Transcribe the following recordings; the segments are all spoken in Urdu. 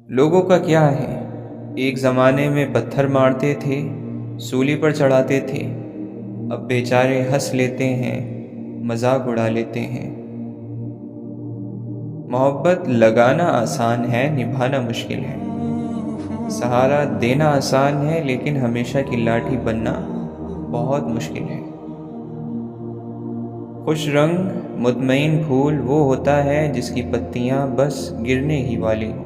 لوگوں کا کیا ہے؟ ایک زمانے میں پتھر مارتے تھے، سولی پر چڑھاتے تھے، اب بیچارے ہنس لیتے ہیں، مذاق اڑا لیتے ہیں۔ محبت لگانا آسان ہے، نبھانا مشکل ہے۔ سہارا دینا آسان ہے، لیکن ہمیشہ کی لاٹھی بننا بہت مشکل ہے۔ خوش رنگ مطمئن پھول وہ ہوتا ہے جس کی پتیاں بس گرنے ہی والی ہوں،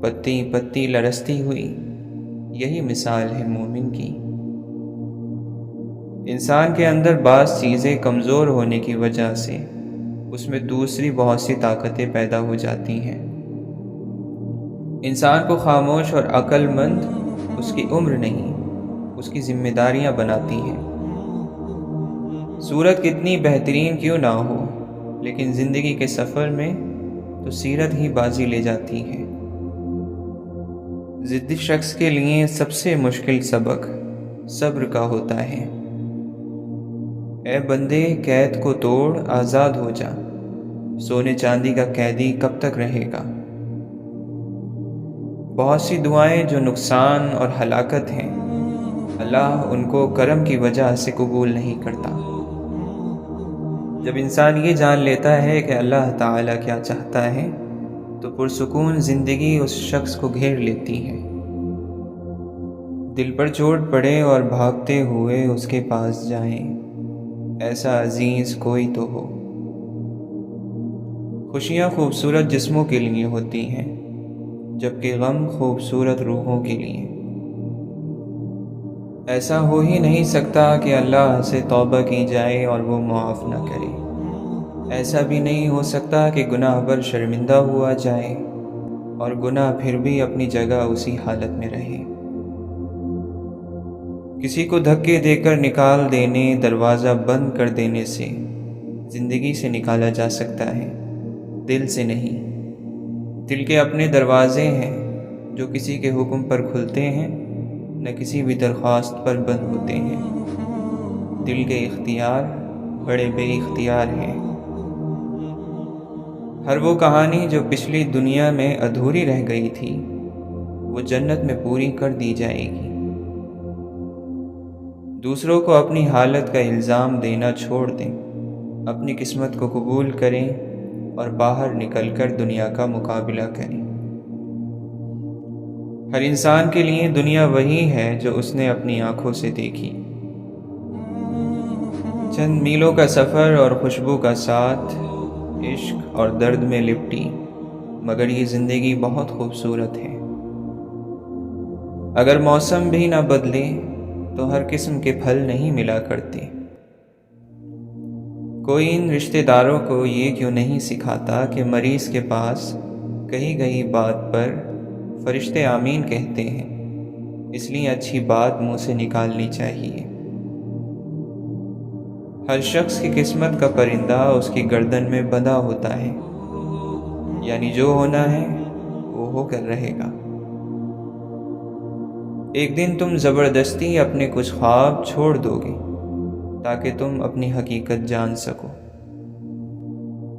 پتی پتی لرزتی ہوئی، یہی مثال ہے مومن کی۔ انسان کے اندر بعض چیزیں کمزور ہونے کی وجہ سے اس میں دوسری بہت سی طاقتیں پیدا ہو جاتی ہیں۔ انسان کو خاموش اور عقل مند اس کی عمر نہیں، اس کی ذمہ داریاں بناتی ہیں۔ صورت کتنی بہترین کیوں نہ ہو، لیکن زندگی کے سفر میں تو سیرت ہی بازی لے جاتی ہے۔ ضدی شخص کے لیے سب سے مشکل سبق صبر کا ہوتا ہے۔ اے بندے قید کو توڑ آزاد ہو جا، سونے چاندی کا قیدی کب تک رہے گا؟ بہت سی دعائیں جو نقصان اور ہلاکت ہیں، اللہ ان کو کرم کی وجہ سے قبول نہیں کرتا۔ جب انسان یہ جان لیتا ہے کہ اللہ تعالیٰ کیا چاہتا ہے تو پرسکون زندگی اس شخص کو گھیر لیتی ہے۔ دل پر چوٹ پڑے اور بھاگتے ہوئے اس کے پاس جائیں، ایسا عزیز کوئی تو ہو۔ خوشیاں خوبصورت جسموں کے لیے ہوتی ہیں، جبکہ غم خوبصورت روحوں کے لیے۔ ایسا ہو ہی نہیں سکتا کہ اللہ سے توبہ کی جائے اور وہ معاف نہ کرے۔ ایسا بھی نہیں ہو سکتا کہ گناہ پر شرمندہ ہوا جائے اور گناہ پھر بھی اپنی جگہ اسی حالت میں رہے۔ کسی کو دھکے دے کر نکال دینے، دروازہ بند کر دینے سے زندگی سے نکالا جا سکتا ہے، دل سے نہیں۔ دل کے اپنے دروازے ہیں جو کسی کے حکم پر کھلتے ہیں، نہ کسی بھی درخواست پر بند ہوتے ہیں۔ دل کے اختیار بڑے بے اختیار ہیں۔ ہر وہ کہانی جو پچھلی دنیا میں ادھوری رہ گئی تھی، وہ جنت میں پوری کر دی جائے گی۔ دوسروں کو اپنی حالت کا الزام دینا چھوڑ دیں، اپنی قسمت کو قبول کریں اور باہر نکل کر دنیا کا مقابلہ کریں۔ ہر انسان کے لیے دنیا وہی ہے جو اس نے اپنی آنکھوں سے دیکھی۔ چند میلوں کا سفر اور خوشبو کا ساتھ، عشق اور درد میں لپٹی، مگر یہ زندگی بہت خوبصورت ہے۔ اگر موسم بھی نہ بدلے تو ہر قسم کے پھل نہیں ملا کرتے۔ کوئی ان رشتہ داروں کو یہ کیوں نہیں سکھاتا کہ مریض کے پاس کہی گئی بات پر فرشتے آمین کہتے ہیں، اس لیے اچھی بات منہ سے نکالنی چاہیے۔ ہر شخص کی قسمت کا پرندہ اس کی گردن میں بندھا ہوتا ہے، یعنی جو ہونا ہے وہ ہو کر رہے گا۔ ایک دن تم زبردستی اپنے کچھ خواب چھوڑ دو گے تاکہ تم اپنی حقیقت جان سکو۔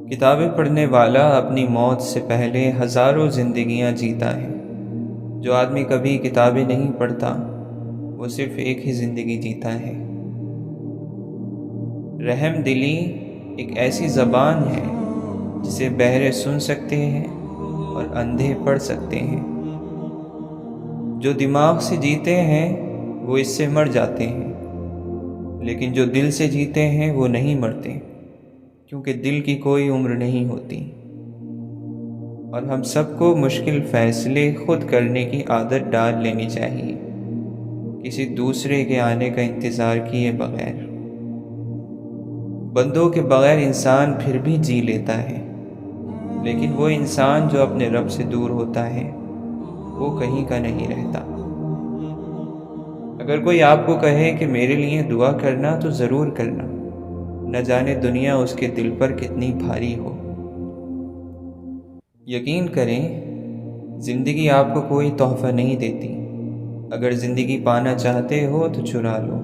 کتابیں پڑھنے والا اپنی موت سے پہلے ہزاروں زندگیاں جیتا ہے۔ جو آدمی کبھی کتابیں نہیں پڑھتا، وہ صرف ایک ہی زندگی جیتا ہے۔ رحم دلی ایک ایسی زبان ہے جسے بہرے سن سکتے ہیں اور اندھے پڑھ سکتے ہیں۔ جو دماغ سے جیتے ہیں وہ اس سے مر جاتے ہیں، لیکن جو دل سے جیتے ہیں وہ نہیں مرتے، کیونکہ دل کی کوئی عمر نہیں ہوتی۔ اور ہم سب کو مشکل فیصلے خود کرنے کی عادت ڈال لینی چاہیے، کسی دوسرے کے آنے کا انتظار کیے بغیر۔ بندوں کے بغیر انسان پھر بھی جی لیتا ہے، لیکن وہ انسان جو اپنے رب سے دور ہوتا ہے وہ کہیں کا نہیں رہتا۔ اگر کوئی آپ کو کہے کہ میرے لیے دعا کرنا تو ضرور کرنا، نہ جانے دنیا اس کے دل پر کتنی بھاری ہو۔ یقین کریں، زندگی آپ کو کوئی تحفہ نہیں دیتی۔ اگر زندگی پانا چاہتے ہو تو چرا لو،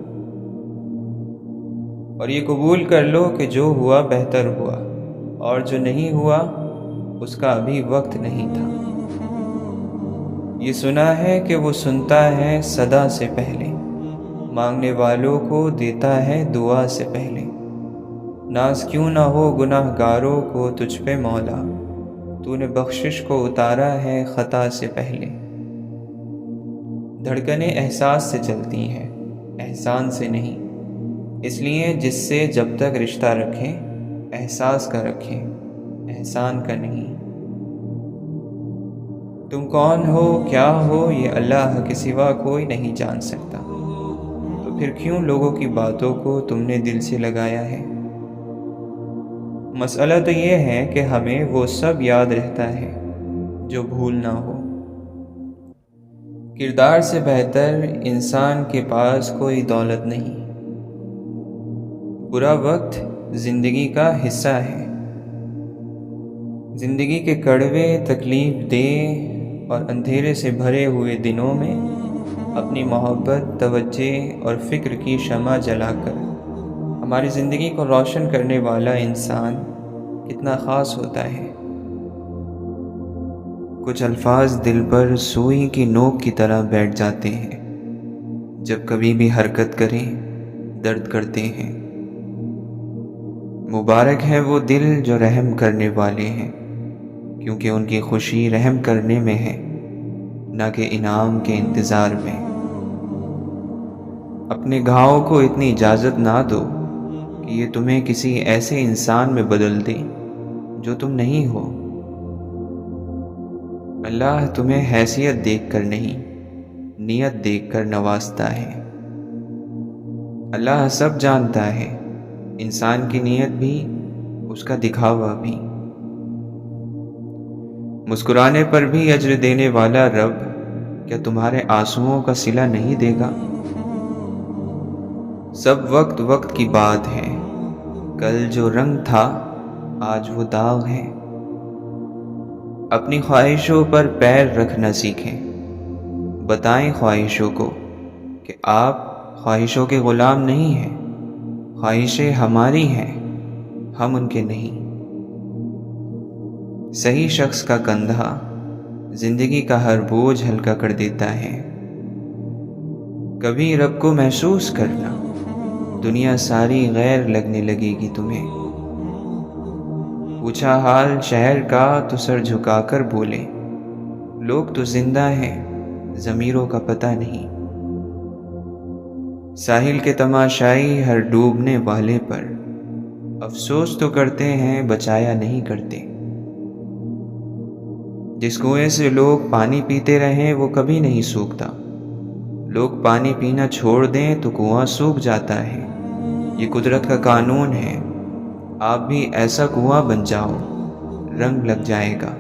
اور یہ قبول کر لو کہ جو ہوا بہتر ہوا، اور جو نہیں ہوا اس کا ابھی وقت نہیں تھا۔ یہ سنا ہے کہ وہ سنتا ہے صدا سے پہلے، مانگنے والوں کو دیتا ہے دعا سے پہلے۔ ناز کیوں نہ ہو گناہ گاروں کو تجھ پہ مولا، تو نے بخشش کو اتارا ہے خطا سے پہلے۔ دھڑکنیں احساس سے چلتی ہیں، احسان سے نہیں، اس لیے جس سے جب تک رشتہ رکھیں احساس کا رکھیں، احسان کا نہیں۔ تم کون ہو کیا ہو یہ اللہ کے سوا کوئی نہیں جان سکتا، تو پھر کیوں لوگوں کی باتوں کو تم نے دل سے لگایا ہے؟ مسئلہ تو یہ ہے کہ ہمیں وہ سب یاد رہتا ہے جو بھول نہ ہو۔ کردار سے بہتر انسان کے پاس کوئی دولت نہیں۔ برا وقت زندگی کا حصہ ہے۔ زندگی کے کڑوے، تکلیف دہ اور اندھیرے سے بھرے ہوئے دنوں میں اپنی محبت، توجہ اور فکر کی شمع جلا کر ہماری زندگی کو روشن کرنے والا انسان کتنا خاص ہوتا ہے۔ کچھ الفاظ دل پر سوئی کی نوک کی طرح بیٹھ جاتے ہیں، جب کبھی بھی حرکت کریں درد کرتے ہیں۔ مبارک ہے وہ دل جو رحم کرنے والے ہیں، کیونکہ ان کی خوشی رحم کرنے میں ہے، نہ کہ انعام کے انتظار میں۔ اپنے گھاؤں کو اتنی اجازت نہ دو کہ یہ تمہیں کسی ایسے انسان میں بدل دے جو تم نہیں ہو۔ اللہ تمہیں حیثیت دیکھ کر نہیں، نیت دیکھ کر نوازتا ہے۔ اللہ سب جانتا ہے، انسان کی نیت بھی، اس کا دکھاوا بھی۔ مسکرانے پر بھی اجر دینے والا رب کیا تمہارے آنسوؤں کا صلہ نہیں دے گا؟ سب وقت وقت کی بات ہے، کل جو رنگ تھا آج وہ داغ ہے۔ اپنی خواہشوں پر پیر رکھنا سیکھیں، بتائیں خواہشوں کو کہ آپ خواہشوں کے غلام نہیں ہیں، خواہشیں ہماری ہیں، ہم ان کے نہیں۔ صحیح شخص کا کندھا زندگی کا ہر بوجھ ہلکا کر دیتا ہے۔ کبھی رب کو محسوس کرنا، دنیا ساری غیر لگنے لگے گی تمہیں۔ پوچھا حال شہر کا تو سر جھکا کر بولے، لوگ تو زندہ ہیں، ضمیروں کا پتہ نہیں۔ ساحل کے تماشائی ہر ڈوبنے والے پر افسوس تو کرتے ہیں، بچایا نہیں کرتے۔ جس کنویں سے لوگ پانی پیتے رہیں وہ کبھی نہیں سوکھتا، لوگ پانی پینا چھوڑ دیں تو کنواں سوکھ جاتا ہے۔ یہ قدرت کا قانون ہے، آپ بھی ایسا کنواں بن جاؤ، رنگ لگ جائے گا۔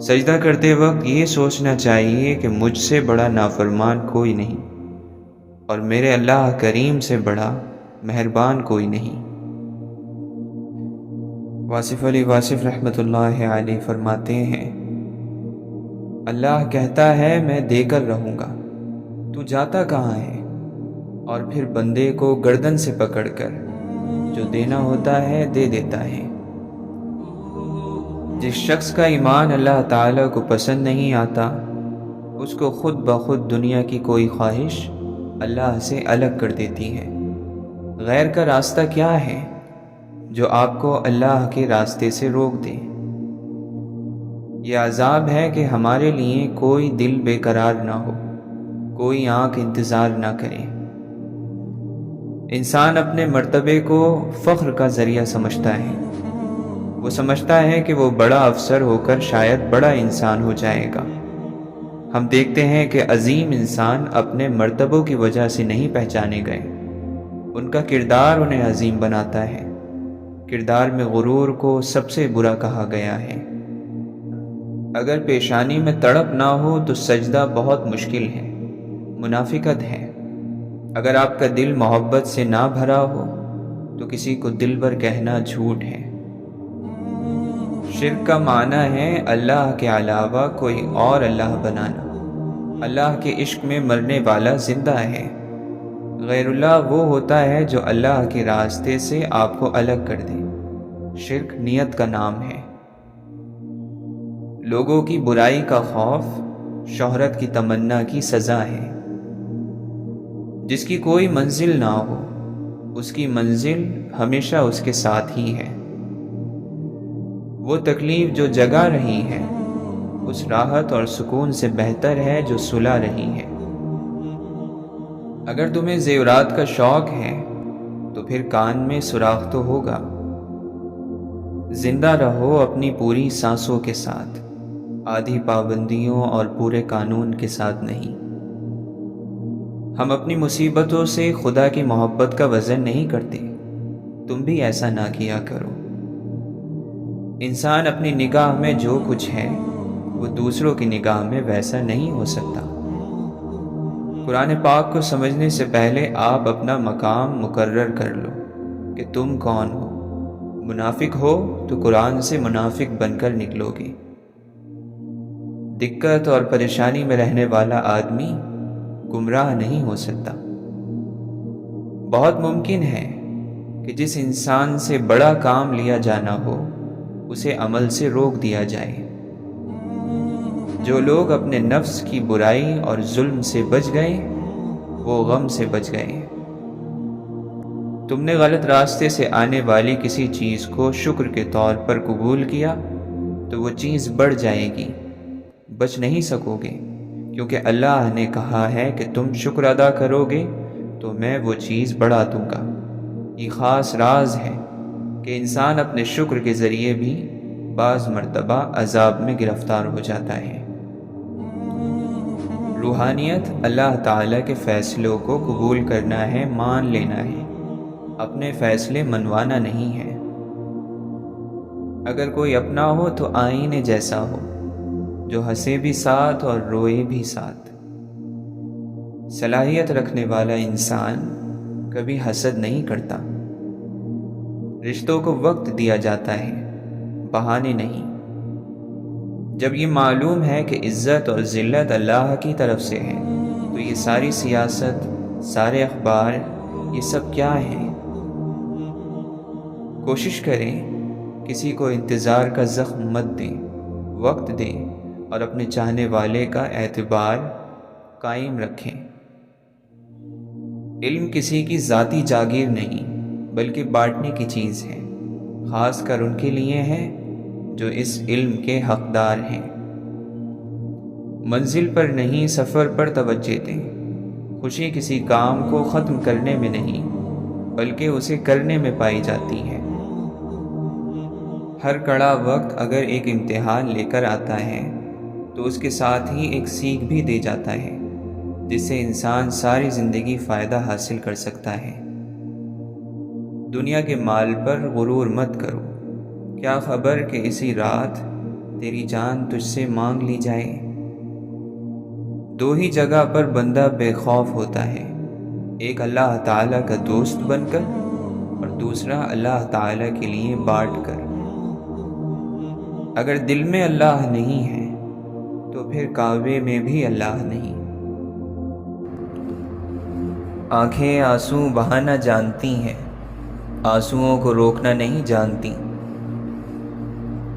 سجدہ کرتے وقت یہ سوچنا چاہیے کہ مجھ سے بڑا نافرمان کوئی نہیں، اور میرے اللہ کریم سے بڑا مہربان کوئی نہیں۔ واصف علی واصف رحمۃ اللہ علیہ فرماتے ہیں، اللہ کہتا ہے میں دے کر رہوں گا، تو جاتا کہاں ہے؟ اور پھر بندے کو گردن سے پکڑ کر جو دینا ہوتا ہے دے دیتا ہے۔ جس شخص کا ایمان اللہ تعالیٰ کو پسند نہیں آتا، اس کو خود بخود دنیا کی کوئی خواہش اللہ سے الگ کر دیتی ہے۔ غیر کا راستہ کیا ہے جو آپ کو اللہ کے راستے سے روک دے؟ یہ عذاب ہے کہ ہمارے لیے کوئی دل بے قرار نہ ہو، کوئی آنکھ انتظار نہ کرے۔ انسان اپنے مرتبے کو فخر کا ذریعہ سمجھتا ہے۔ وہ سمجھتا ہے کہ وہ بڑا افسر ہو کر شاید بڑا انسان ہو جائے گا۔ ہم دیکھتے ہیں کہ عظیم انسان اپنے مرتبوں کی وجہ سے نہیں پہچانے گئے، ان کا کردار انہیں عظیم بناتا ہے۔ کردار میں غرور کو سب سے برا کہا گیا ہے۔ اگر پیشانی میں تڑپ نہ ہو تو سجدہ بہت مشکل ہے، منافقت ہے۔ اگر آپ کا دل محبت سے نہ بھرا ہو تو کسی کو دلبر کہنا جھوٹ ہے۔ شرک کا معنی ہے اللہ کے علاوہ کوئی اور اللہ بنانا۔ اللہ کے عشق میں مرنے والا زندہ ہے۔ غیر اللہ وہ ہوتا ہے جو اللہ کے راستے سے آپ کو الگ کر دے۔ شرک نیت کا نام ہے۔ لوگوں کی برائی کا خوف شہرت کی تمنا کی سزا ہے۔ جس کی کوئی منزل نہ ہو اس کی منزل ہمیشہ اس کے ساتھ ہی ہے۔ وہ تکلیف جو جگا رہی ہے اس راحت اور سکون سے بہتر ہے جو سلا رہی ہے۔ اگر تمہیں زیورات کا شوق ہے تو پھر کان میں سوراخ تو ہوگا۔ زندہ رہو اپنی پوری سانسوں کے ساتھ، آدھی پابندیوں اور پورے قانون کے ساتھ نہیں۔ ہم اپنی مصیبتوں سے خدا کی محبت کا وزن نہیں کرتے، تم بھی ایسا نہ کیا کرو۔ انسان اپنی نگاہ میں جو کچھ ہے وہ دوسروں کی نگاہ میں ویسا نہیں ہو سکتا۔ قرآن پاک کو سمجھنے سے پہلے آپ اپنا مقام مقرر کر لو کہ تم کون ہو۔ منافق ہو تو قرآن سے منافق بن کر نکلو گے۔ دقت اور پریشانی میں رہنے والا آدمی گمراہ نہیں ہو سکتا۔ بہت ممکن ہے کہ جس انسان سے بڑا کام لیا جانا ہو اسے عمل سے روک دیا جائے۔ جو لوگ اپنے نفس کی برائی اور ظلم سے بچ گئے وہ غم سے بچ گئے۔ تم نے غلط راستے سے آنے والی کسی چیز کو شکر کے طور پر قبول کیا تو وہ چیز بڑھ جائے گی، بچ نہیں سکو گے، کیونکہ اللہ نے کہا ہے کہ تم شکر ادا کرو گے تو میں وہ چیز بڑھا دوں گا۔ یہ خاص راز ہے کہ انسان اپنے شکر کے ذریعے بھی بعض مرتبہ عذاب میں گرفتار ہو جاتا ہے۔ روحانیت اللہ تعالیٰ کے فیصلوں کو قبول کرنا ہے، مان لینا ہے، اپنے فیصلے منوانا نہیں ہے۔ اگر کوئی اپنا ہو تو آئینے جیسا ہو، جو ہنسے بھی ساتھ اور روئے بھی ساتھ۔ صلاحیت رکھنے والا انسان کبھی حسد نہیں کرتا۔ رشتوں کو وقت دیا جاتا ہے، بہانے نہیں۔ جب یہ معلوم ہے کہ عزت اور ذلت اللہ کی طرف سے ہے تو یہ ساری سیاست، سارے اخبار، یہ سب کیا ہے؟ کوشش کریں کسی کو انتظار کا زخم مت دیں، وقت دیں اور اپنے چاہنے والے کا اعتبار قائم رکھیں۔ علم کسی کی ذاتی جاگیر نہیں بلکہ بانٹنے کی چیز ہے، خاص کر ان کے لیے ہے جو اس علم کے حقدار ہیں۔ منزل پر نہیں سفر پر توجہ دیں۔ خوشی کسی کام کو ختم کرنے میں نہیں بلکہ اسے کرنے میں پائی جاتی ہے۔ ہر کڑا وقت اگر ایک امتحان لے کر آتا ہے تو اس کے ساتھ ہی ایک سیکھ بھی دے جاتا ہے جس سے انسان ساری زندگی فائدہ حاصل کر سکتا ہے۔ دنیا کے مال پر غرور مت کرو، کیا خبر کہ اسی رات تیری جان تجھ سے مانگ لی جائے۔ دو ہی جگہ پر بندہ بے خوف ہوتا ہے، ایک اللہ تعالیٰ کا دوست بن کر اور دوسرا اللہ تعالیٰ کے لیے بانٹ کر۔ اگر دل میں اللہ نہیں ہے تو پھر کعبے میں بھی اللہ نہیں۔ آنکھیں آنسو بہانا جانتی ہیں، آنسوؤں کو روکنا نہیں جانتی۔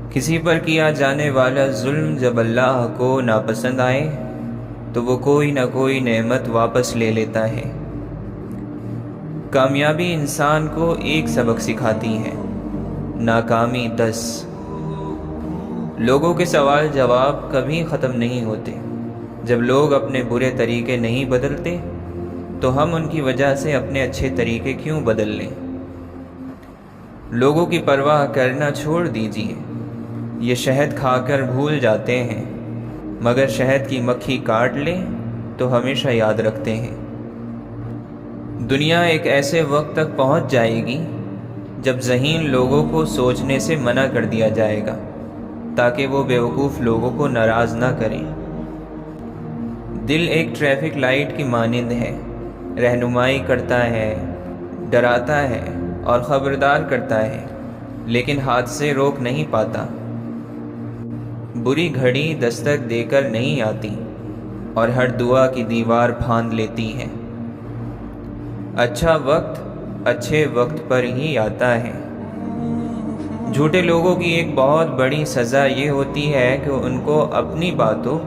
کسی پر کیا جانے والا ظلم جب اللہ کو ناپسند آئے تو وہ کوئی نہ کوئی نعمت واپس لے لیتا ہے۔ کامیابی انسان کو ایک سبق سکھاتی ہے، ناکامی 10۔ لوگوں کے سوال جواب کبھی ختم نہیں ہوتے۔ جب لوگ اپنے برے طریقے نہیں بدلتے تو ہم ان کی وجہ سے اپنے اچھے طریقے کیوں بدل لیں؟ لوگوں کی پرواہ کرنا چھوڑ دیجیے۔ یہ شہد کھا کر بھول جاتے ہیں مگر شہد کی مکھی کاٹ لے تو ہمیشہ یاد رکھتے ہیں۔ دنیا ایک ایسے وقت تک پہنچ جائے گی جب ذہین لوگوں کو سوچنے سے منع کر دیا جائے گا تاکہ وہ بیوقوف لوگوں کو ناراض نہ کریں۔ دل ایک ٹریفک لائٹ کی مانند ہے، رہنمائی کرتا ہے، ڈراتا ہے اور خبردار کرتا ہے لیکن ہاتھ سے روک نہیں پاتا۔ بری گھڑی دستک دے کر نہیں آتی اور ہر دعا کی دیوار پھاند لیتی ہے۔ اچھا وقت اچھے وقت پر ہی آتا ہے۔ جھوٹے لوگوں کی ایک بہت بڑی سزا یہ ہوتی ہے کہ ان کو اپنی باتوں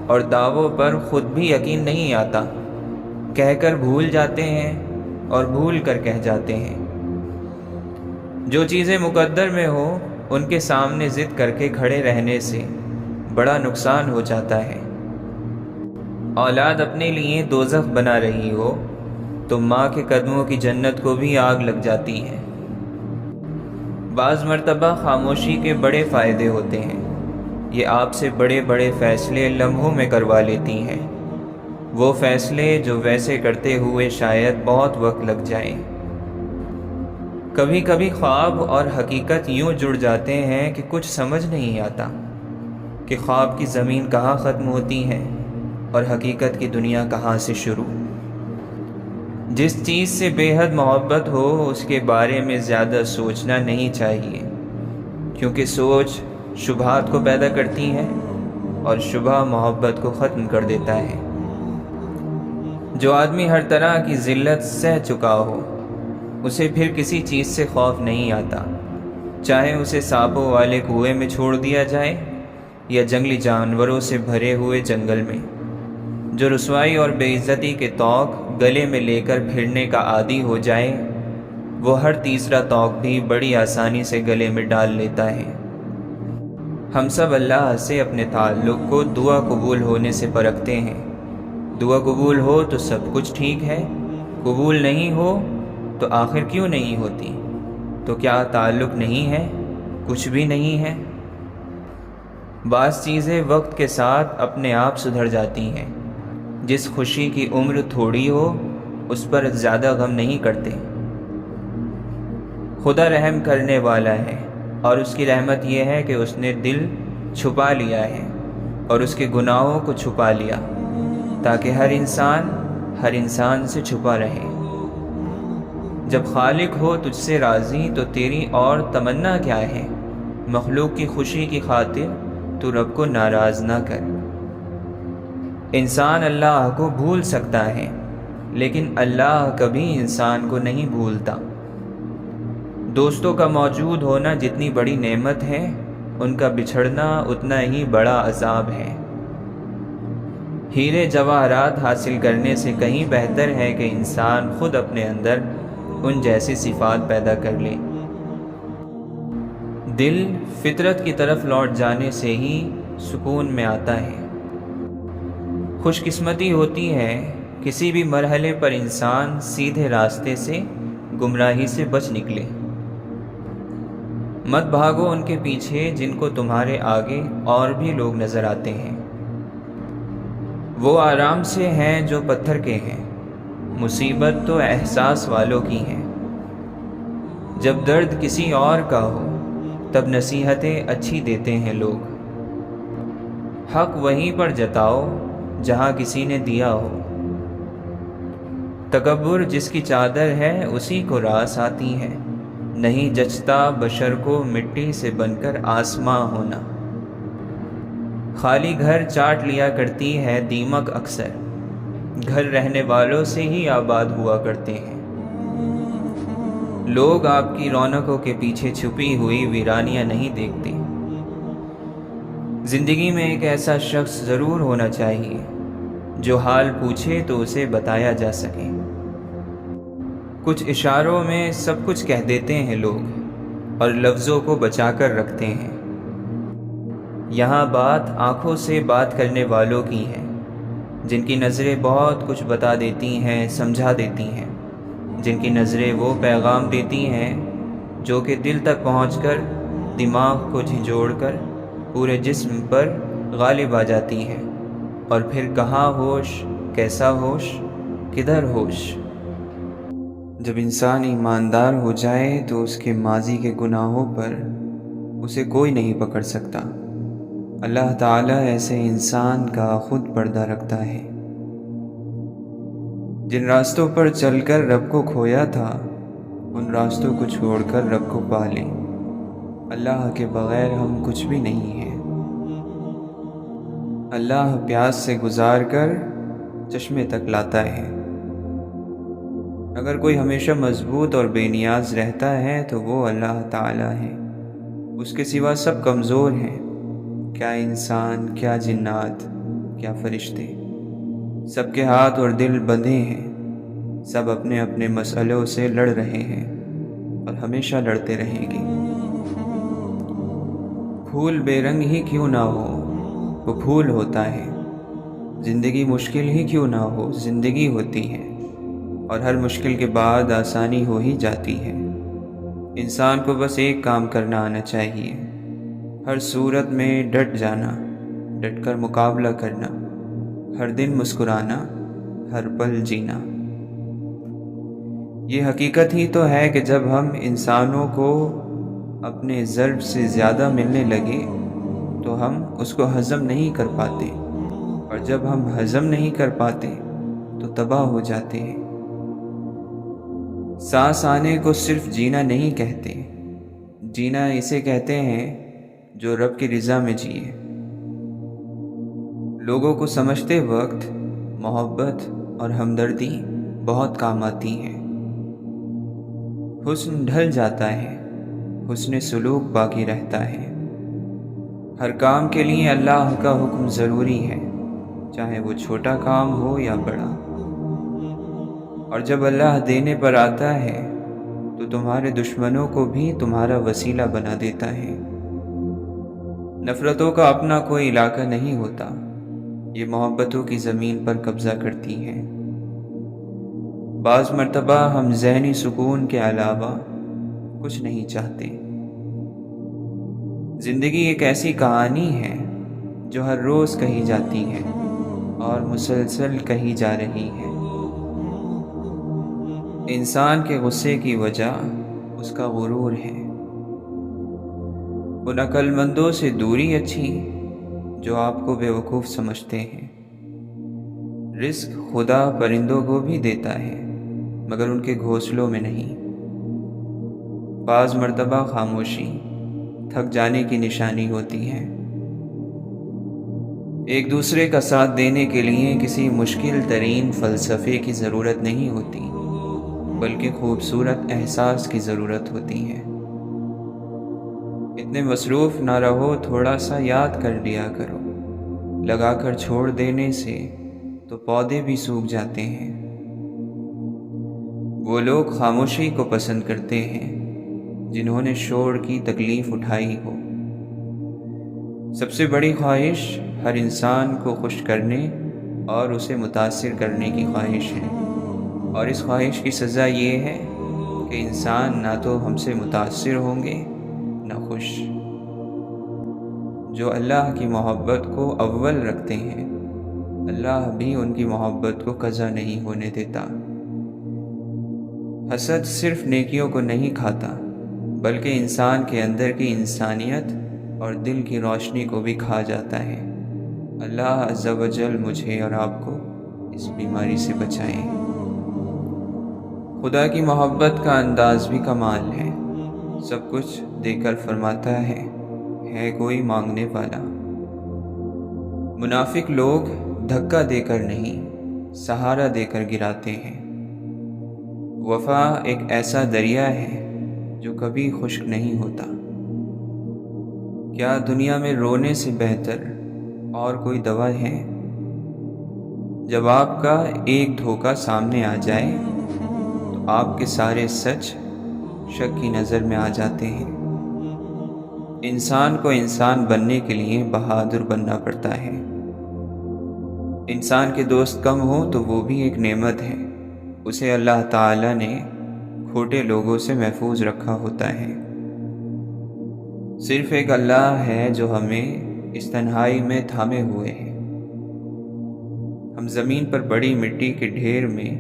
اور دعووں پر خود بھی یقین نہیں آتا، کہہ کر بھول جاتے ہیں اور بھول کر کہہ جاتے ہیں۔ جو چیزیں مقدر میں ہو ان کے سامنے ضد کر کے کھڑے رہنے سے بڑا نقصان ہو جاتا ہے۔ اولاد اپنے لیے دوزخ بنا رہی ہو تو ماں کے قدموں کی جنت کو بھی آگ لگ جاتی ہے۔ بعض مرتبہ خاموشی کے بڑے فائدے ہوتے ہیں، یہ آپ سے بڑے بڑے فیصلے لمحوں میں کروا لیتی ہیں، وہ فیصلے جو ویسے کرتے ہوئے شاید بہت وقت لگ جائے۔ کبھی کبھی خواب اور حقیقت یوں جڑ جاتے ہیں کہ کچھ سمجھ نہیں آتا کہ خواب کی زمین کہاں ختم ہوتی ہے اور حقیقت کی دنیا کہاں سے شروع۔ جس چیز سے بے حد محبت ہو اس کے بارے میں زیادہ سوچنا نہیں چاہیے، کیونکہ سوچ شبہات کو پیدا کرتی ہے اور شبہ محبت کو ختم کر دیتا ہے۔ جو آدمی ہر طرح کی ذلت سہ چکا ہو اسے پھر کسی چیز سے خوف نہیں آتا، چاہے اسے سانپوں والے کنویں میں چھوڑ دیا جائے یا جنگلی جانوروں سے بھرے ہوئے جنگل میں۔ جو رسوائی اور بے عزتی کے طوق گلے میں لے کر پھرنے کا عادی ہو جائے وہ ہر تیسرا طوق بھی بڑی آسانی سے گلے میں ڈال لیتا ہے۔ ہم سب اللہ سے اپنے تعلق کو دعا قبول ہونے سے پرکھتے ہیں۔ دعا قبول ہو تو سب کچھ ٹھیک ہے، قبول نہیں ہو تو آخر کیوں نہیں ہوتی؟ تو کیا تعلق نہیں ہے؟ کچھ بھی نہیں ہے۔ بعض چیزیں وقت کے ساتھ اپنے آپ سدھر جاتی ہیں۔ جس خوشی کی عمر تھوڑی ہو اس پر زیادہ غم نہیں کرتے۔ خدا رحم کرنے والا ہے اور اس کی رحمت یہ ہے کہ اس نے دل چھپا لیا ہے اور اس کے گناہوں کو چھپا لیا تاکہ ہر انسان سے چھپا رہے۔ جب خالق ہو تجھ سے راضی تو تیری اور تمنا کیا ہے؟ مخلوق کی خوشی کی خاطر تو رب کو ناراض نہ کر۔ انسان اللہ کو بھول سکتا ہے لیکن اللہ کبھی انسان کو نہیں بھولتا۔ دوستوں کا موجود ہونا جتنی بڑی نعمت ہے ان کا بچھڑنا اتنا ہی بڑا عذاب ہے۔ ہیرے جواہرات حاصل کرنے سے کہیں بہتر ہے کہ انسان خود اپنے اندر ان جیسی صفات پیدا کر لے۔ دل فطرت کی طرف لوٹ جانے سے ہی سکون میں آتا ہے۔ خوش قسمتی ہوتی ہے کسی بھی مرحلے پر انسان سیدھے راستے سے گمراہی سے بچ نکلے۔ مت بھاگو ان کے پیچھے جن کو تمہارے آگے اور بھی لوگ نظر آتے ہیں۔ وہ آرام سے ہیں جو پتھر کے ہیں، مصیبت تو احساس والوں کی ہے۔ جب درد کسی اور کا ہو تب نصیحتیں اچھی دیتے ہیں لوگ۔ حق وہیں پر جتاؤ جہاں کسی نے دیا ہو۔ تکبر جس کی چادر ہے اسی کو راس آتی ہے، نہیں جچتا بشر کو مٹی سے بن کر آسماں ہونا۔ خالی گھر چاٹ لیا کرتی ہے دیمک اکثر، گھر رہنے والوں سے ہی آباد ہوا کرتے ہیں۔ لوگ آپ کی رونقوں کے پیچھے چھپی ہوئی ویرانیاں نہیں دیکھتے۔ زندگی میں ایک ایسا شخص ضرور ہونا چاہیے جو حال پوچھے تو اسے بتایا جا سکے۔ کچھ اشاروں میں سب کچھ کہہ دیتے ہیں لوگ اور لفظوں کو بچا کر رکھتے ہیں۔ یہاں بات آنکھوں سے بات کرنے والوں کی ہے، جن کی نظریں بہت کچھ بتا دیتی ہیں، سمجھا دیتی ہیں، جن کی نظریں وہ پیغام دیتی ہیں جو کہ دل تک پہنچ کر دماغ کو جھنجھوڑ کر پورے جسم پر غالب آ جاتی ہیں، اور پھر کہاں ہوش، کیسا ہوش، کدھر ہوش۔ جب انسان ایماندار ہو جائے تو اس کے ماضی کے گناہوں پر اسے کوئی نہیں پکڑ سکتا۔ اللہ تعالیٰ ایسے انسان کا خود پردہ رکھتا ہے۔ جن راستوں پر چل کر رب کو کھویا تھا ان راستوں کو چھوڑ کر رب کو پا لے۔ اللہ کے بغیر ہم کچھ بھی نہیں ہیں۔ اللہ پیاس سے گزار کر چشمے تک لاتا ہے۔ اگر کوئی ہمیشہ مضبوط اور بے نیاز رہتا ہے تو وہ اللہ تعالیٰ ہے۔ اس کے سوا سب کمزور ہیں، کیا انسان، کیا جنات، کیا فرشتے۔ سب کے ہاتھ اور دل بندھے ہیں، سب اپنے اپنے مسئلوں سے لڑ رہے ہیں اور ہمیشہ لڑتے رہیں گے۔ پھول بے رنگ ہی کیوں نہ ہو، وہ پھول ہوتا ہے۔ زندگی مشکل ہی کیوں نہ ہو، زندگی ہوتی ہے، اور ہر مشکل کے بعد آسانی ہو ہی جاتی ہے۔ انسان کو بس ایک کام کرنا آنا چاہیے، ہر صورت میں ڈٹ جانا، ڈٹ کر مقابلہ کرنا، ہر دن مسکرانا، ہر پل جینا۔ یہ حقیقت ہی تو ہے کہ جب ہم انسانوں کو اپنے ضرب سے زیادہ ملنے لگے تو ہم اس کو ہضم نہیں کر پاتے، اور جب ہم ہضم نہیں کر پاتے تو تباہ ہو جاتے ہیں۔ سانس آنے کو صرف جینا نہیں کہتے، جینا اسے کہتے ہیں جو رب کی رضا میں جیے۔ لوگوں کو سمجھتے وقت محبت اور ہمدردی بہت کام آتی ہیں۔ حسن ڈھل جاتا ہے، حسن سلوک باقی رہتا ہے۔ ہر کام کے لیے اللہ کا حکم ضروری ہے، چاہے وہ چھوٹا کام ہو یا بڑا۔ اور جب اللہ دینے پر آتا ہے تو تمہارے دشمنوں کو بھی تمہارا وسیلہ بنا دیتا ہے۔ نفرتوں کا اپنا کوئی علاقہ نہیں ہوتا، یہ محبتوں کی زمین پر قبضہ کرتی ہیں۔ بعض مرتبہ ہم ذہنی سکون کے علاوہ کچھ نہیں چاہتے۔ زندگی ایک ایسی کہانی ہے جو ہر روز کہی جاتی ہے اور مسلسل کہی جا رہی ہے۔ انسان کے غصے کی وجہ اس کا غرور ہے۔ ان عقل مندوں سے دوری اچھی جو آپ کو بیوقوف سمجھتے ہیں۔ رزق خدا پرندوں کو بھی دیتا ہے مگر ان کے گھونسلوں میں نہیں۔ بعض مرتبہ خاموشی تھک جانے کی نشانی ہوتی ہے۔ ایک دوسرے کا ساتھ دینے کے لیے کسی مشکل ترین فلسفے کی ضرورت نہیں ہوتی، بلکہ خوبصورت احساس کی ضرورت ہوتی ہے۔ اتنے مصروف نہ رہو، تھوڑا سا یاد کر لیا کرو، لگا کر چھوڑ دینے سے تو پودے بھی سوکھ جاتے ہیں۔ وہ لوگ خاموشی کو پسند کرتے ہیں جنہوں نے شور کی تکلیف اٹھائی ہو۔ سب سے بڑی خواہش ہر انسان کو خوش کرنے اور اسے متاثر کرنے کی خواہش ہے، اور اس خواہش کی سزا یہ ہے کہ انسان نہ تو ہم سے متاثر ہوں گے نہ خوش۔ جو اللہ کی محبت کو اول رکھتے ہیں، اللہ بھی ان کی محبت کو قضا نہیں ہونے دیتا۔ حسد صرف نیکیوں کو نہیں کھاتا بلکہ انسان کے اندر کی انسانیت اور دل کی روشنی کو بھی کھا جاتا ہے۔ اللہ عز و جل مجھے اور آپ کو اس بیماری سے بچائے۔ خدا کی محبت کا انداز بھی کمال ہے، سب کچھ دے کر فرماتا ہے کوئی مانگنے والا۔ منافق لوگ دھکا دے کر نہیں، سہارا دے کر گراتے ہیں۔ وفا ایک ایسا دریا ہے جو کبھی خشک نہیں ہوتا۔ کیا دنیا میں رونے سے بہتر اور کوئی دوا ہے؟ جب آپ کا ایک دھوکہ سامنے آ جائے تو آپ کے سارے سچ شک کی نظر میں آ جاتے ہیں۔ انسان کو انسان بننے کے لیے بہادر بننا پڑتا ہے۔ انسان کے دوست کم ہو تو وہ بھی ایک نعمت ہے، اسے اللہ تعالی نے کھوٹے لوگوں سے محفوظ رکھا ہوتا ہے۔ صرف ایک اللہ ہے جو ہمیں اس تنہائی میں تھامے ہوئے ہے۔ ہم زمین پر بڑی مٹی کے ڈھیر میں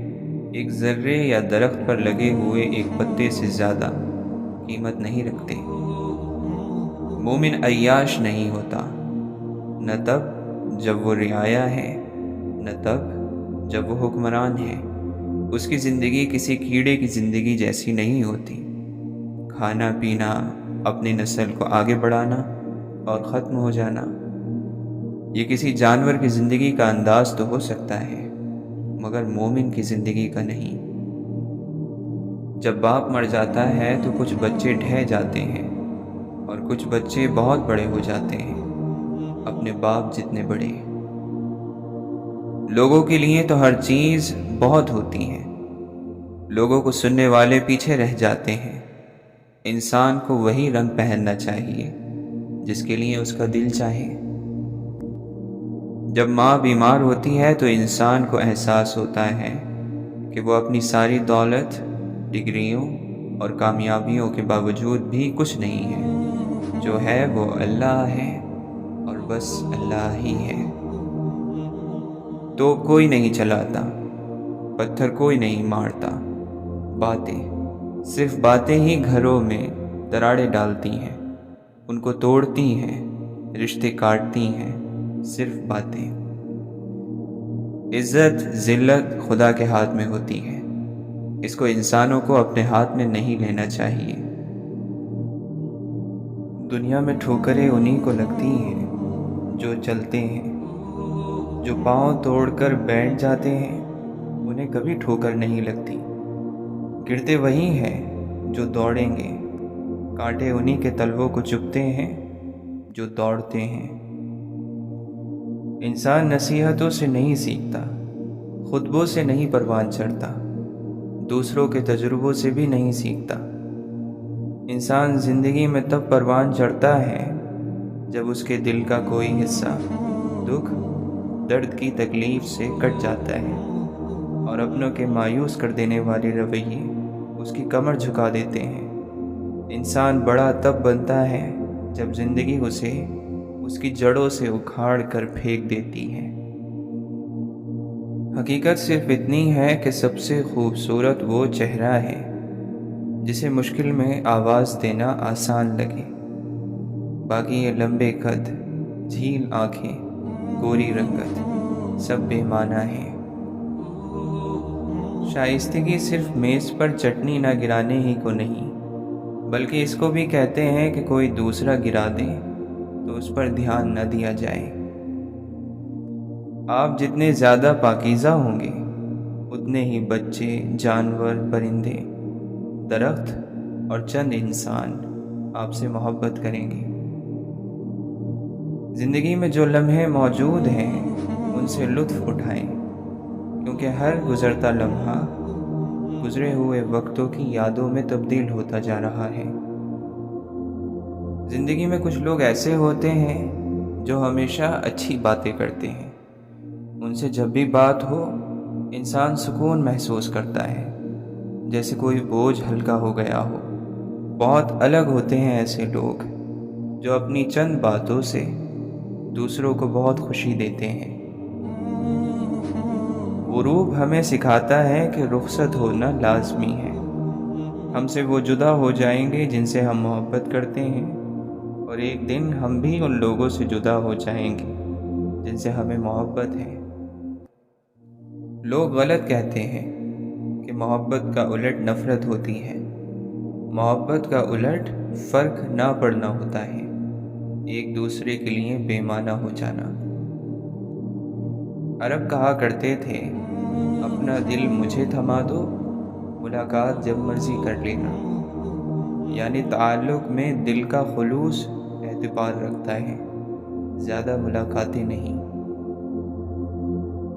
ایک ذرے یا درخت پر لگے ہوئے ایک پتے سے زیادہ قیمت نہیں رکھتے۔ مومن عیاش نہیں ہوتا، نہ تب جب وہ رعایا ہے، نہ تب جب وہ حکمران ہے۔ اس کی زندگی کسی کیڑے کی زندگی جیسی نہیں ہوتی۔ کھانا پینا، اپنی نسل کو آگے بڑھانا اور ختم ہو جانا، یہ کسی جانور کی زندگی کا انداز تو ہو سکتا ہے مگر مومن کی زندگی کا نہیں۔ جب باپ مر جاتا ہے تو کچھ بچے ڈھہ جاتے ہیں اور کچھ بچے بہت بڑے ہو جاتے ہیں، اپنے باپ جتنے بڑے۔ لوگوں کے لیے تو ہر چیز بہت ہوتی ہے، لوگوں کو سننے والے پیچھے رہ جاتے ہیں۔ انسان کو وہی رنگ پہننا چاہیے جس کے لیے اس کا دل چاہے۔ جب ماں بیمار ہوتی ہے تو انسان کو احساس ہوتا ہے کہ وہ اپنی ساری دولت، ڈگریوں اور کامیابیوں کے باوجود بھی کچھ نہیں ہے، جو ہے وہ اللہ ہے اور بس اللہ ہی ہے۔ تو کوئی نہیں چلاتا، پتھر کوئی نہیں مارتا، باتیں، صرف باتیں ہی گھروں میں دراڑیں ڈالتی ہیں، ان کو توڑتی ہیں، رشتے کاٹتی ہیں، صرف باتیں۔ عزت ذلت خدا کے ہاتھ میں ہوتی ہے، اس کو انسانوں کو اپنے ہاتھ میں نہیں لینا چاہیے۔ دنیا میں ٹھوکریں انہی کو لگتی ہیں جو چلتے ہیں، جو پاؤں توڑ کر بیٹھ جاتے ہیں انہیں کبھی ٹھوکر نہیں لگتی۔ گرتے وہی ہیں جو دوڑیں گے، کانٹے انہی کے تلووں کو چبھتے ہیں جو دوڑتے ہیں۔ انسان نصیحتوں سے نہیں سیکھتا، خطبوں سے نہیں پروان چڑھتا، دوسروں کے تجربوں سے بھی نہیں سیکھتا۔ انسان زندگی میں تب پروان چڑھتا ہے جب اس کے دل کا کوئی حصہ دکھ، درد کی تکلیف سے کٹ جاتا ہے اور اپنوں کے مایوس کر دینے والے رویے اس کی کمر جھکا دیتے ہیں۔ انسان بڑا تب بنتا ہے جب زندگی اسے اس کی جڑوں سے اکھاڑ کر پھینک دیتی ہے۔ حقیقت صرف اتنی ہے کہ سب سے خوبصورت وہ چہرہ ہے جسے مشکل میں آواز دینا آسان لگے، باقی یہ لمبے قد، جھیل آنکھیں، گوری رنگت سب بے معنی ہیں۔ شائستگی صرف میز پر چٹنی نہ گرانے ہی کو نہیں، بلکہ اس کو بھی کہتے ہیں کہ کوئی دوسرا گرا دے تو اس پر دھیان نہ دیا جائے۔ آپ جتنے زیادہ پاکیزہ ہوں گے اتنے ہی بچے، جانور، پرندے، درخت اور چند انسان آپ سے محبت کریں گے۔ زندگی میں جو لمحے موجود ہیں ان سے لطف اٹھائیں، کیونکہ ہر گزرتا لمحہ گزرے ہوئے وقتوں کی یادوں میں تبدیل ہوتا جا رہا ہے۔ زندگی میں کچھ لوگ ایسے ہوتے ہیں جو ہمیشہ اچھی باتیں کرتے ہیں، ان سے جب بھی بات ہو انسان سکون محسوس کرتا ہے، جیسے کوئی بوجھ ہلکا ہو گیا ہو۔ بہت الگ ہوتے ہیں ایسے لوگ جو اپنی چند باتوں سے دوسروں کو بہت خوشی دیتے ہیں۔ غروب ہمیں سکھاتا ہے کہ رخصت ہونا لازمی ہے۔ ہم سے وہ جدا ہو جائیں گے جن سے ہم محبت کرتے ہیں، اور ایک دن ہم بھی ان لوگوں سے جدا ہو جائیں گے جن سے ہمیں محبت ہے۔ لوگ غلط کہتے ہیں کہ محبت کا الٹ نفرت ہوتی ہے۔ محبت کا الٹ فرق نہ پڑنا ہوتا ہے، ایک دوسرے کے لیے بے معنی ہو جانا۔ عرب کہا کرتے تھے، اپنا دل مجھے تھما دو، ملاقات جب مرضی کر لینا، یعنی تعلق میں دل کا خلوص اعتبار رکھتا ہے، زیادہ ملاقاتیں نہیں۔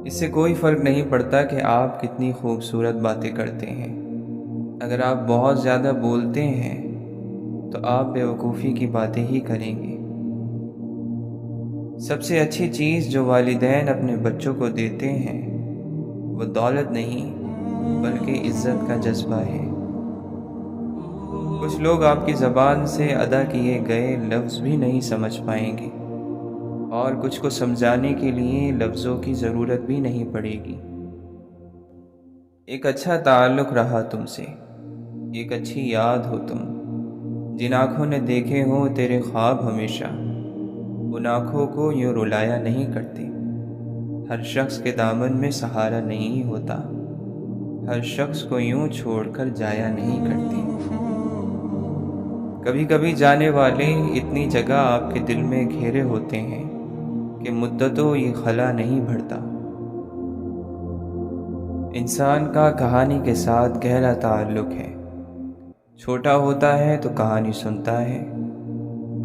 اس سے کوئی فرق نہیں پڑتا کہ آپ کتنی خوبصورت باتیں کرتے ہیں، اگر آپ بہت زیادہ بولتے ہیں تو آپ بیوقوفی کی باتیں ہی کریں گے۔ سب سے اچھی چیز جو والدین اپنے بچوں کو دیتے ہیں وہ دولت نہیں بلکہ عزت کا جذبہ ہے۔ کچھ لوگ آپ کی زبان سے ادا کیے گئے لفظ بھی نہیں سمجھ پائیں گے، اور کچھ کو سمجھانے کے لیے لفظوں کی ضرورت بھی نہیں پڑے گی۔ ایک اچھا تعلق رہا تم سے، ایک اچھی یاد ہو تم، جن آنکھوں نے دیکھے ہوں تیرے خواب ہمیشہ، ان آنکھوں کو یوں رلایا نہیں کرتے۔ ہر شخص کے دامن میں سہارا نہیں ہوتا، ہر شخص کو یوں چھوڑ کر جایا نہیں کرتے۔ کبھی کبھی جانے والے اتنی جگہ آپ کے دل میں گھیرے ہوتے ہیں کہ مدتوں یہ خلا نہیں بھرتا۔ انسان کا کہانی کے ساتھ گہرا تعلق ہے، چھوٹا ہوتا ہے تو کہانی سنتا ہے،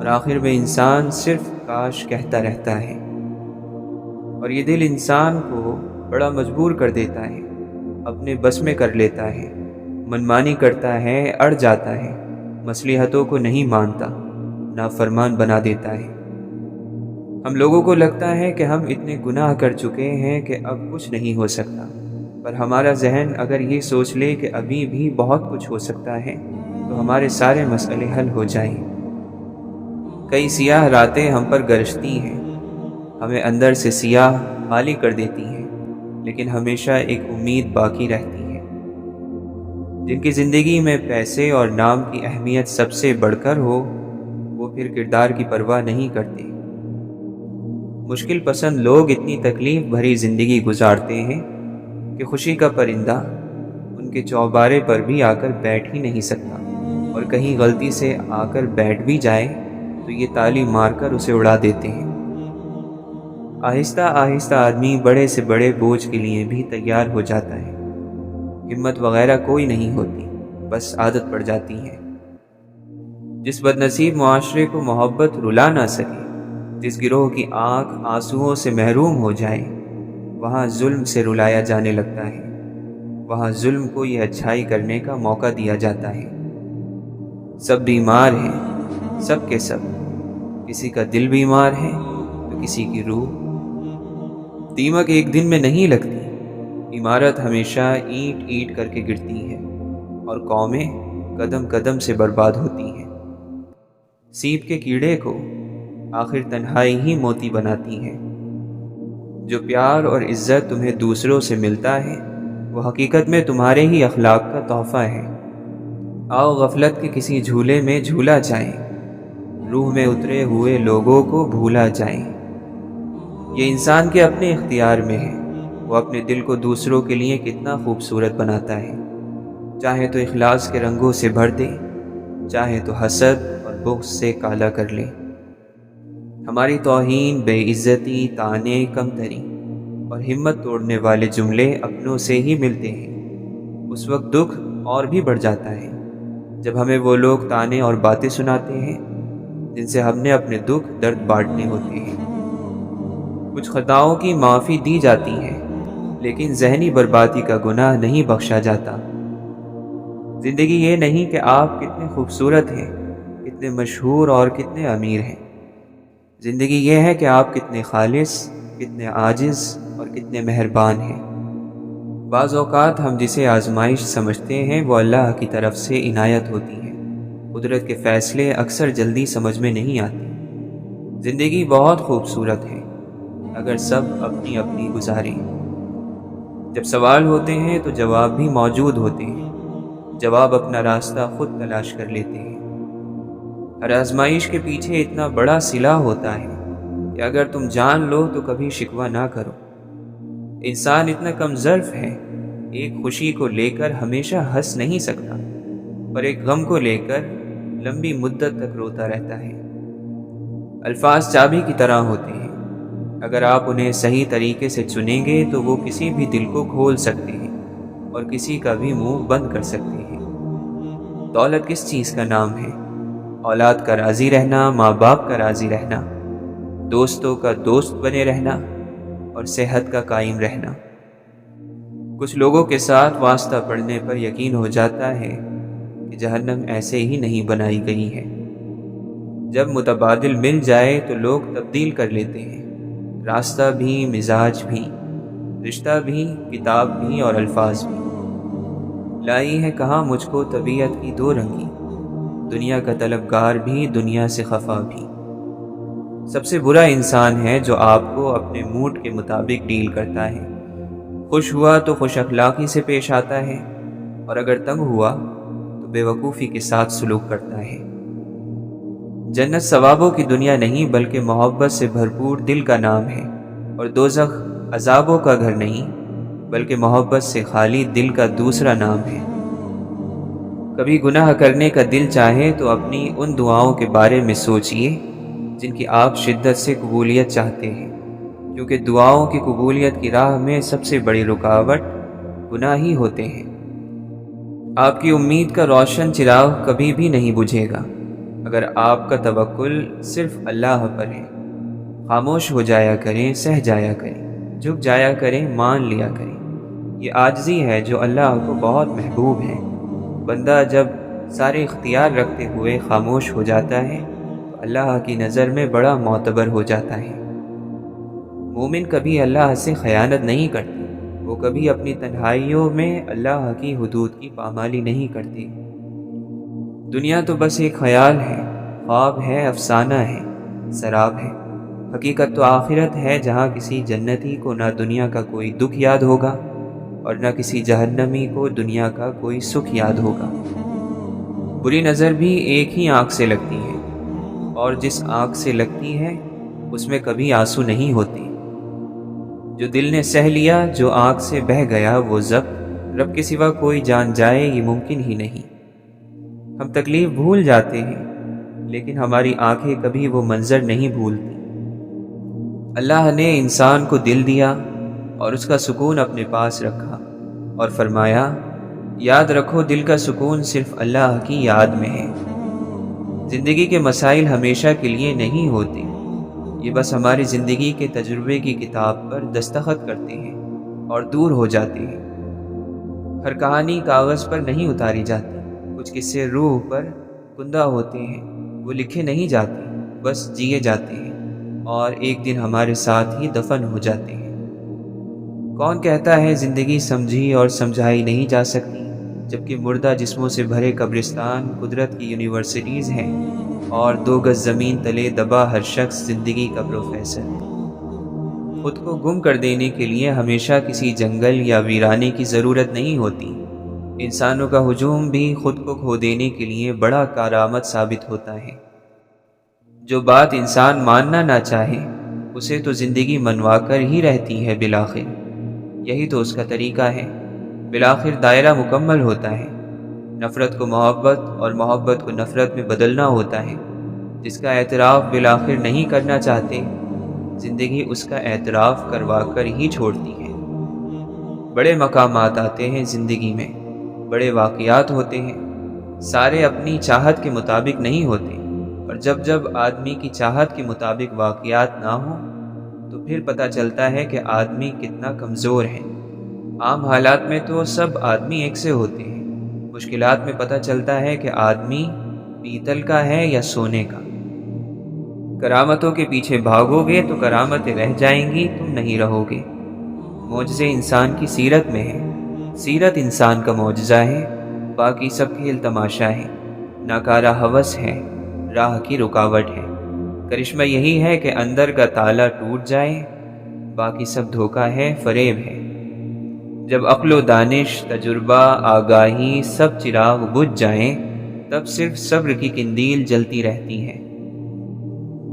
اور آخر میں انسان صرف کاش کہتا رہتا ہے، اور یہ دل انسان کو بڑا مجبور کر دیتا ہے، اپنے بس میں کر لیتا ہے، منمانی کرتا ہے، اڑ جاتا ہے، مصلحتوں کو نہیں مانتا، نافرمان بنا دیتا ہے۔ ہم لوگوں کو لگتا ہے کہ ہم اتنے گناہ کر چکے ہیں کہ اب کچھ نہیں ہو سکتا، پر ہمارا ذہن اگر یہ سوچ لے کہ ابھی بھی بہت کچھ ہو سکتا ہے تو ہمارے سارے مسئلے حل ہو جائیں۔ کئی سیاہ راتیں ہم پر گرجتی ہیں، ہمیں اندر سے سیاہ خالی کر دیتی ہیں، لیکن ہمیشہ ایک امید باقی رہتی ہے۔ جن کی زندگی میں پیسے اور نام کی اہمیت سب سے بڑھ کر ہو، وہ پھر کردار کی پرواہ نہیں کرتے۔ مشکل پسند لوگ اتنی تکلیف بھری زندگی گزارتے ہیں کہ خوشی کا پرندہ ان کے چوبارے پر بھی آ کر بیٹھ ہی نہیں سکتا، اور کہیں غلطی سے آ کر بیٹھ بھی جائے تو یہ تالی مار کر اسے اڑا دیتے ہیں۔ آہستہ آہستہ آدمی بڑے سے بڑے بوجھ کے لیے بھی تیار ہو جاتا ہے۔ ہمت وغیرہ کوئی نہیں ہوتی، بس عادت پڑ جاتی ہے۔ جس بدنصیب معاشرے کو محبت رلا نہ سکے، جس گروہ کی آنکھ آنسوؤں سے محروم ہو جائے، وہاں ظلم سے رلایا جانے لگتا ہے، وہاں ظلم کو یہ اچھائی کرنے کا موقع دیا جاتا ہے۔ سب بیمار ہیں، سب کے سب، کسی کا دل بیمار ہے تو کسی کی روح۔ دیمک ایک دن میں نہیں لگتی، عمارت ہمیشہ اینٹ اینٹ کر کے گرتی ہے، اور قومیں قدم قدم سے برباد ہوتی ہیں۔ سیب کے کیڑے کو آخر تنہائی ہی موتی بناتی ہے۔ جو پیار اور عزت تمہیں دوسروں سے ملتا ہے، وہ حقیقت میں تمہارے ہی اخلاق کا تحفہ ہے۔ آؤ غفلت کے کسی جھولے میں جھولا جائیں، روح میں اترے ہوئے لوگوں کو بھولا جائیں۔ یہ انسان کے اپنے اختیار میں ہے، وہ اپنے دل کو دوسروں کے لیے کتنا خوبصورت بناتا ہے، چاہے تو اخلاص کے رنگوں سے بھر دے، چاہے تو حسد اور بغض سے کالا کر لے۔ ہماری توہین، بے عزتی، طعنے، کمتری اور ہمت توڑنے والے جملے اپنوں سے ہی ملتے ہیں۔ اس وقت دکھ اور بھی بڑھ جاتا ہے جب ہمیں وہ لوگ طعنے اور باتیں سناتے ہیں جن سے ہم نے اپنے دکھ درد بانٹنے ہوتے ہیں۔ کچھ خطاؤں کی معافی دی جاتی ہے، لیکن ذہنی بربادی کا گناہ نہیں بخشا جاتا۔ زندگی یہ نہیں کہ آپ کتنے خوبصورت ہیں، کتنے مشہور اور کتنے امیر ہیں۔ زندگی یہ ہے کہ آپ کتنے خالص، کتنے عاجز اور کتنے مہربان ہیں۔ بعض اوقات ہم جسے آزمائش سمجھتے ہیں وہ اللہ کی طرف سے عنایت ہوتی ہے۔ قدرت کے فیصلے اکثر جلدی سمجھ میں نہیں آتے۔ زندگی بہت خوبصورت ہے اگر سب اپنی اپنی گزاریں۔ جب سوال ہوتے ہیں تو جواب بھی موجود ہوتے ہیں، جواب اپنا راستہ خود تلاش کر لیتے ہیں۔ ہر آزمائش کے پیچھے اتنا بڑا صلہ ہوتا ہے کہ اگر تم جان لو تو کبھی شکوہ نہ کرو۔ انسان اتنا کم ظرف ہے، ایک خوشی کو لے کر ہمیشہ ہنس نہیں سکتا، پر ایک غم کو لے کر لمبی مدت تک روتا رہتا ہے۔ الفاظ چابی کی طرح ہوتے ہیں، اگر آپ انہیں صحیح طریقے سے چنیں گے تو وہ کسی بھی دل کو کھول سکتے ہیں اور کسی کا بھی منہ بند کر سکتے ہیں۔ دولت کس چیز کا نام ہے؟ اولاد کا راضی رہنا، ماں باپ کا راضی رہنا، دوستوں کا دوست بنے رہنا اور صحت کا قائم رہنا۔ کچھ لوگوں کے ساتھ واسطہ پڑنے پر یقین ہو جاتا ہے کہ جہنم ایسے ہی نہیں بنائی گئی ہے۔ جب متبادل مل جائے تو لوگ تبدیل کر لیتے ہیں، راستہ بھی، مزاج بھی، رشتہ بھی، کتاب بھی اور الفاظ بھی۔ لائی ہے کہاں مجھ کو طبیعت کی دو رنگی، دنیا کا طلبگار بھی، دنیا سے خفا بھی۔ سب سے برا انسان ہے جو آپ کو اپنے موڈ کے مطابق ڈیل کرتا ہے۔ خوش ہوا تو خوش اخلاقی سے پیش آتا ہے، اور اگر تنگ ہوا تو بے وقوفی کے ساتھ سلوک کرتا ہے۔ جنت ثوابوں کی دنیا نہیں بلکہ محبت سے بھرپور دل کا نام ہے، اور دوزخ عذابوں کا گھر نہیں بلکہ محبت سے خالی دل کا دوسرا نام ہے۔ کبھی گناہ کرنے کا دل چاہے تو اپنی ان دعاؤں کے بارے میں سوچئے جن کی آپ شدت سے قبولیت چاہتے ہیں، کیونکہ دعاؤں کی قبولیت کی راہ میں سب سے بڑی رکاوٹ گناہ ہی ہوتے ہیں۔ آپ کی امید کا روشن چراغ کبھی بھی نہیں بجھے گا، اگر آپ کا توکل صرف اللہ پر ہے، خاموش ہو جایا کریں، سہ جایا کریں، جھک جایا کریں، مان لیا کریں۔ یہ عاجزی ہے جو اللہ کو بہت محبوب ہے۔ بندہ جب سارے اختیار رکھتے ہوئے خاموش ہو جاتا ہے تو اللہ کی نظر میں بڑا معتبر ہو جاتا ہے۔ مومن کبھی اللہ سے خیانت نہیں کرتے، وہ کبھی اپنی تنہائیوں میں اللہ کی حدود کی پامالی نہیں کرتے۔ دنیا تو بس ایک خیال ہے، خواب ہے، افسانہ ہے، سراب ہے۔ حقیقت تو آخرت ہے، جہاں کسی جنتی کو نہ دنیا کا کوئی دکھ یاد ہوگا اور نہ کسی جہنمی کو دنیا کا کوئی سکھ یاد ہوگا۔ بری نظر بھی ایک ہی آنکھ سے لگتی ہے، اور جس آنکھ سے لگتی ہے اس میں کبھی آنسو نہیں ہوتے۔ جو دل نے سہ لیا، جو آنکھ سے بہہ گیا وہ ضبط، رب کے سوا کوئی جان جائے یہ ممکن ہی نہیں۔ ہم تکلیف بھول جاتے ہیں لیکن ہماری آنکھیں کبھی وہ منظر نہیں بھولتی۔ اللہ نے انسان کو دل دیا اور اس کا سکون اپنے پاس رکھا اور فرمایا، یاد رکھو دل کا سکون صرف اللہ کی یاد میں ہے۔ زندگی کے مسائل ہمیشہ کے لیے نہیں ہوتے، یہ بس ہماری زندگی کے تجربے کی کتاب پر دستخط کرتے ہیں اور دور ہو جاتے ہیں۔ ہر کہانی کاغذ پر نہیں اتاری جاتی، کچھ قصے روح پر کندہ ہوتے ہیں، وہ لکھے نہیں جاتے، بس جیے جاتے ہیں اور ایک دن ہمارے ساتھ ہی دفن ہو جاتے ہیں۔ کون کہتا ہے زندگی سمجھی اور سمجھائی نہیں جا سکتی، جبکہ مردہ جسموں سے بھرے قبرستان قدرت کی یونیورسٹیز ہیں اور 2 گز زمین تلے دبا ہر شخص زندگی کا پروفیسر۔ خود کو گم کر دینے کے لیے ہمیشہ کسی جنگل یا ویرانے کی ضرورت نہیں ہوتی۔ انسانوں کا ہجوم بھی خود کو کھو دینے کے لیے بڑا کارآمد ثابت ہوتا ہے۔ جو بات انسان ماننا نہ چاہے اسے تو زندگی منوا کر ہی رہتی ہے بالآخر۔ یہی تو اس کا طریقہ ہے، بالآخر دائرہ مکمل ہوتا ہے۔ نفرت کو محبت اور محبت کو نفرت میں بدلنا ہوتا ہے۔ جس کا اعتراف بالآخر نہیں کرنا چاہتے، زندگی اس کا اعتراف کروا کر ہی چھوڑتی ہے۔ بڑے مقامات آتے ہیں زندگی میں، بڑے واقعات ہوتے ہیں، سارے اپنی چاہت کے مطابق نہیں ہوتے، اور جب جب آدمی کی چاہت کے مطابق واقعات نہ ہوں تو پھر پتہ چلتا ہے کہ آدمی کتنا کمزور ہے۔ عام حالات میں تو سب آدمی ایک سے ہوتے ہیں، مشکلات میں پتہ چلتا ہے کہ آدمی پیتل کا ہے یا سونے کا۔ کرامتوں کے پیچھے بھاگو گے تو کرامتیں رہ جائیں گی، تم نہیں رہو گے۔ معجزے انسان کی سیرت میں ہے، سیرت انسان کا معجزہ ہے، باقی سب کھیل تماشا ہے، ناکارہ ہوس ہے، راہ کی رکاوٹ ہے۔ کرشمہ یہی ہے کہ اندر کا تالا ٹوٹ جائے، باقی سب دھوکہ ہے، فریب ہے۔ جب عقل و دانش، تجربہ، آگاہی سب چراغ بجھ جائیں، تب صرف صبر کی قندیل جلتی رہتی ہے۔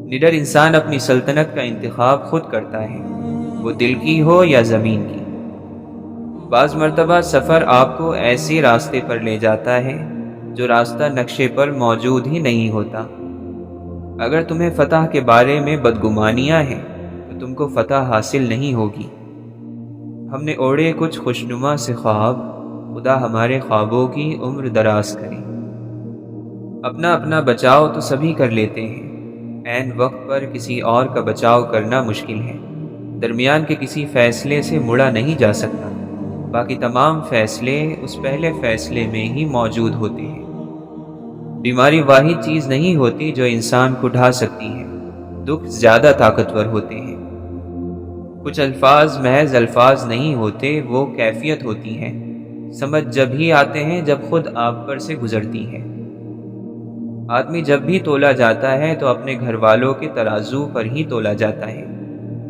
نڈر انسان اپنی سلطنت کا انتخاب خود کرتا ہے، وہ دل کی ہو یا زمین کی۔ بعض مرتبہ سفر آپ کو ایسے راستے پر لے جاتا ہے جو راستہ نقشے پر موجود ہی نہیں ہوتا۔ اگر تمہیں فتح کے بارے میں بدگمانیاں ہیں تو تم کو فتح حاصل نہیں ہوگی۔ ہم نے اوڑے کچھ خوشنما سے خواب، خدا ہمارے خوابوں کی عمر دراز کرے۔ اپنا اپنا بچاؤ تو سبھی کر لیتے ہیں، عین وقت پر کسی اور کا بچاؤ کرنا مشکل ہے۔ درمیان کے کسی فیصلے سے مڑا نہیں جا سکتا، باقی تمام فیصلے اس پہلے فیصلے میں ہی موجود ہوتے ہیں۔ بیماری واحد چیز نہیں ہوتی جو انسان کو ڈھا سکتی ہے، دکھ زیادہ طاقتور ہوتے ہیں۔ کچھ الفاظ محض الفاظ نہیں ہوتے، وہ کیفیت ہوتی ہے۔ سمجھ جب ہی آتے ہیں جب خود آپ پر سے گزرتی ہے۔ آدمی جب بھی تولا جاتا ہے تو اپنے گھر والوں کے ترازو پر ہی تولا جاتا ہے۔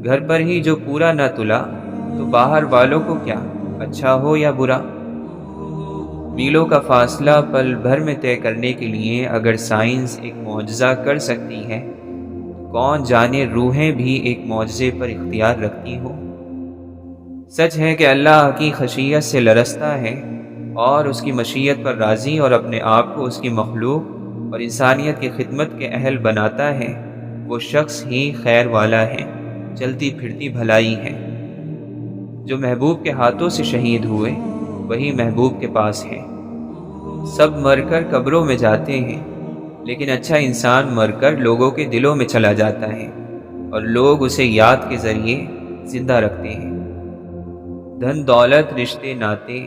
گھر پر ہی جو پورا نہ تلا تو باہر والوں کو کیا، اچھا ہو یا برا۔ میلوں کا فاصلہ پل بھر میں طے کرنے کے لیے اگر سائنس ایک معجزہ کر سکتی ہے، کون جانے روحیں بھی ایک معجزے پر اختیار رکھتی ہو۔ سچ ہے کہ اللہ کی خشیت سے لرزتا ہے اور اس کی مشیت پر راضی اور اپنے آپ کو اس کی مخلوق اور انسانیت کی خدمت کے اہل بناتا ہے، وہ شخص ہی خیر والا ہے، چلتی پھرتی بھلائی ہے۔ جو محبوب کے ہاتھوں سے شہید ہوئے وہی محبوب کے پاس ہے۔ سب مر کر قبروں میں جاتے ہیں، لیکن اچھا انسان مر کر لوگوں کے دلوں میں چلا جاتا ہے اور لوگ اسے یاد کے ذریعے زندہ رکھتے ہیں۔ دھن دولت، رشتے ناتے،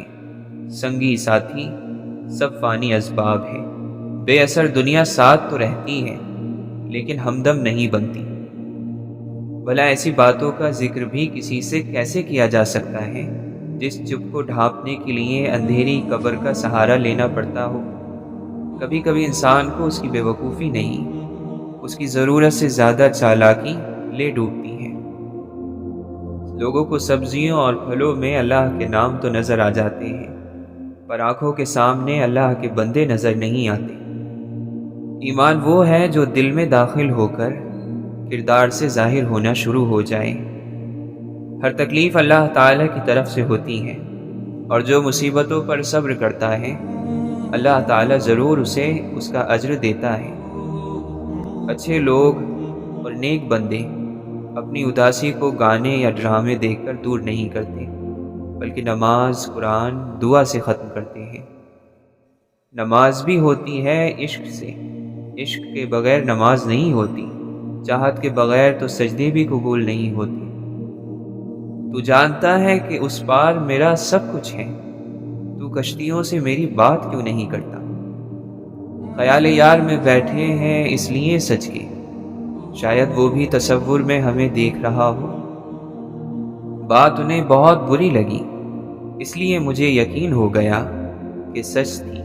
سنگی ساتھی سب فانی اسباب ہے۔ بے اثر دنیا ساتھ تو رہتی ہے لیکن ہمدم نہیں بنتی۔ بھلا ایسی باتوں کا ذکر بھی کسی سے کیسے کیا جا سکتا ہے جس چپ کو ڈھانپنے کے لیے اندھیری قبر کا سہارا لینا پڑتا ہو؟ کبھی کبھی انسان کو اس کی بے وقوفی نہیں، اس کی ضرورت سے زیادہ چالاکی لے ڈوبتی ہے۔ لوگوں کو سبزیوں اور پھلوں میں اللہ کے نام تو نظر آ جاتے ہیں، پر آنکھوں کے سامنے اللہ کے بندے نظر نہیں آتے۔ ایمان وہ ہے جو دل میں داخل ہو کر کردار سے ظاہر ہونا شروع ہو جائے۔ ہر تکلیف اللہ تعالیٰ کی طرف سے ہوتی ہے، اور جو مصیبتوں پر صبر کرتا ہے اللہ تعالیٰ ضرور اسے اس کا اجر دیتا ہے۔ اچھے لوگ اور نیک بندے اپنی اداسی کو گانے یا ڈرامے دیکھ کر دور نہیں کرتے، بلکہ نماز، قرآن، دعا سے ختم کرتے ہیں۔ نماز بھی ہوتی ہے عشق سے، عشق کے بغیر نماز نہیں ہوتی، چاہت کے بغیر تو سجدے بھی قبول نہیں ہوتے۔ تو جانتا ہے کہ اس پار میرا سب کچھ ہے، تو کشتیوں سے میری بات کیوں نہیں کرتا؟ خیال یار میں بیٹھے ہیں اس لیے سج کے، شاید وہ بھی تصور میں ہمیں دیکھ رہا ہو۔ بات انہیں بہت بری لگی، اس لیے مجھے یقین ہو گیا کہ سچ تھی۔